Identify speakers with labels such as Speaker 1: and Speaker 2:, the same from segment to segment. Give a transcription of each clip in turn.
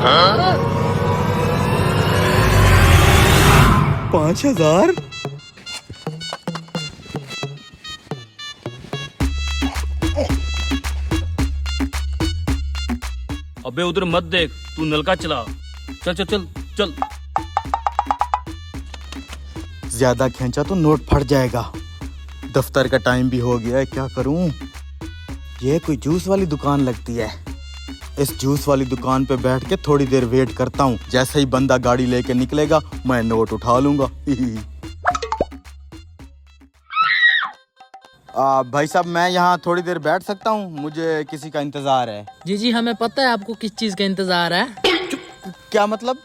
Speaker 1: 5,000?
Speaker 2: अबे उधर मत देख, तू नलका चला। चल चल चल चल।
Speaker 1: ज्यादा खींचा तो नोट फट जाएगा। दफ्तर का टाइम भी हो गया है, क्या करूं? ये कोई जूस वाली दुकान लगती है। इस जूस वाली दुकान पे बैठ के थोड़ी देर वेट करता हूँ। जैसे ही बंदा गाड़ी लेके निकलेगा मैं नोट उठा लूंगा। भाई साहब, मैं यहाँ थोड़ी देर बैठ सकता हूँ? मुझे किसी का इंतजार है।
Speaker 3: जी जी, हमें पता है आपको किस चीज का इंतजार है।
Speaker 1: क्या मतलब?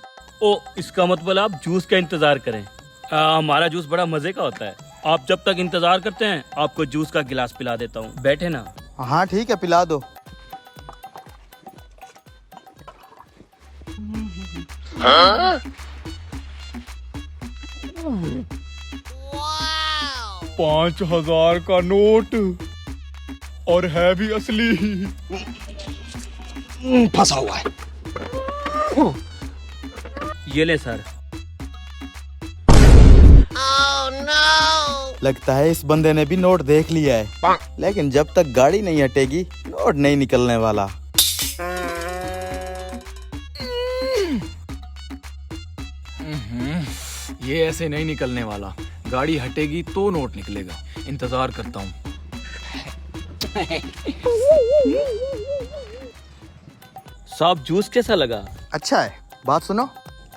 Speaker 2: ओ, इसका मतलब आप जूस का इंतजार करें। हमारा जूस बड़ा मजे का होता है। आप जब तक इंतजार करते हैं आपको जूस का गिलास पिला देता हूँ। बैठे ना।
Speaker 1: हाँ ठीक है, पिला दो।
Speaker 4: हाँ?
Speaker 1: 5,000 का नोट, और है भी असली।
Speaker 4: फंसा हुआ है।
Speaker 2: ये ले सर।
Speaker 1: लगता है इस बंदे ने भी नोट देख लिया है, लेकिन जब तक गाड़ी नहीं हटेगी नोट नहीं निकलने वाला।
Speaker 5: ये ऐसे नहीं निकलने वाला। गाड़ी हटेगी तो नोट निकलेगा। इंतजार करता हूँ।
Speaker 2: साहब, जूस कैसा लगा?
Speaker 1: अच्छा है। बात सुनो,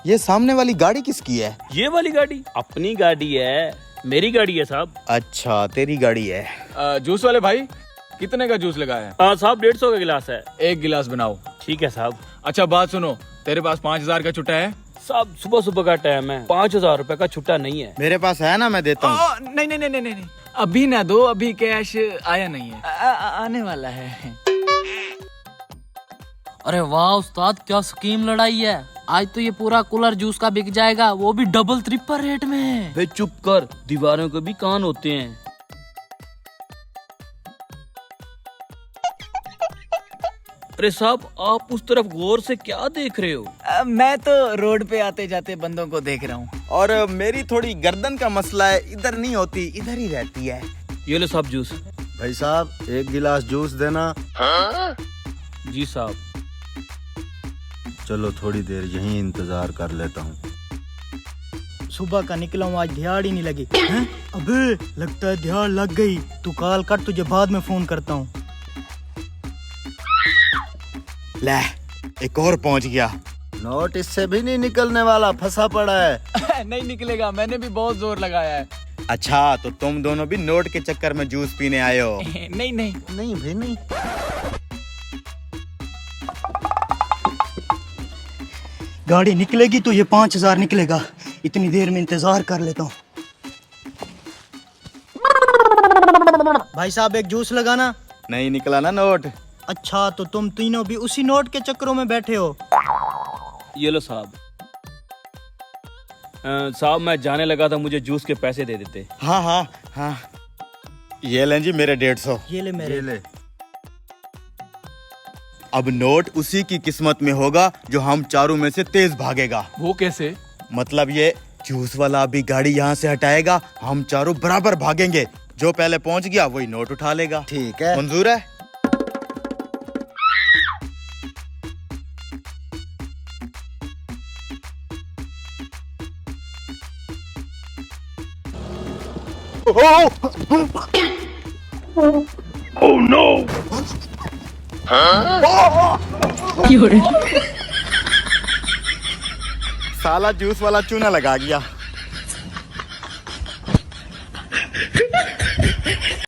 Speaker 1: ये सामने वाली गाड़ी किसकी है?
Speaker 2: ये वाली गाड़ी अपनी गाड़ी है। मेरी गाड़ी है साहब।
Speaker 1: अच्छा, तेरी गाड़ी है।
Speaker 5: जूस वाले भाई, कितने का जूस लगाया है?
Speaker 2: साहब 150 का गिलास है।
Speaker 5: एक गिलास बनाओ।
Speaker 2: ठीक है साहब।
Speaker 5: अच्छा बात सुनो, तेरे पास 5,000 का छुट्टा है?
Speaker 2: साहब सुबह सुबह का टाइम है, 5,000 रुपए का छुट्टा नहीं है।
Speaker 1: मेरे पास है ना, मैं देता हूँ।
Speaker 5: नहीं नहीं नहीं नहीं नहीं, अभी ना दो, अभी कैश आया नहीं है। आने वाला है।
Speaker 3: अरे वाह उस्ताद, क्या स्कीम लड़ाई है। आज तो ये पूरा कूलर जूस का बिक जाएगा, वो भी डबल ट्रिपल रेट में।
Speaker 2: बे चुप कर, दीवारों के भी कान होते हैं। अरे साहब, आप उस तरफ गौर से क्या देख रहे हो?
Speaker 5: मैं तो रोड पे आते जाते बंदों को देख रहा हूँ।
Speaker 1: और मेरी थोड़ी गर्दन का मसला है, इधर नहीं होती, इधर ही रहती है।
Speaker 2: ये लो साहब जूस।
Speaker 1: भाई साहब, एक गिलास जूस देना।
Speaker 2: जी साहब।
Speaker 1: चलो थोड़ी देर यहीं इंतजार कर लेता हूँ।
Speaker 6: सुबह का निकला हूँ, आज दिहाड़ ही नहीं लगी। हैं? अबे लगता है दिहाड़ लग गई। तू कॉल कर, तुझे बाद में फोन करता हूँ।
Speaker 1: ले, एक और पहुँच गया। नोट इससे भी नहीं निकलने वाला, फंसा पड़ा है।
Speaker 5: नहीं निकलेगा, मैंने भी बहुत जोर लगाया है।
Speaker 1: अच्छा, तो तुम दोनों भी नोट के चक्कर में जूस पीने आए हो?
Speaker 5: नहीं नहीं
Speaker 1: नहीं भाई नहीं।
Speaker 6: गाड़ी निकलेगी तो ये 5,000 निकलेगा। इतनी देर में इंतजार कर लेता हूँ। भाई साहब, एक जूस लगाना।
Speaker 1: नहीं निकला ना नोट।
Speaker 6: अच्छा, तो तुम तीनों भी उसी नोट के चक्करों में बैठे हो?
Speaker 2: ये लो साहब। साहब, मैं जाने लगा था, मुझे जूस के पैसे दे देते।
Speaker 1: हाँ हाँ हाँ, ये लें जी मेरे 150।
Speaker 6: ये ले मेरे।
Speaker 1: ले। अब नोट उसी की किस्मत में होगा जो हम चारों में से तेज भागेगा।
Speaker 5: वो कैसे?
Speaker 1: मतलब ये जूस वाला अभी गाड़ी यहाँ से हटाएगा, हम चारों बराबर भागेंगे। जो पहले पहुँच गया वही नोट उठा लेगा। ठीक है, मंजूर है?
Speaker 4: Oh no!
Speaker 1: साला जूस वाला चूना लगा गया।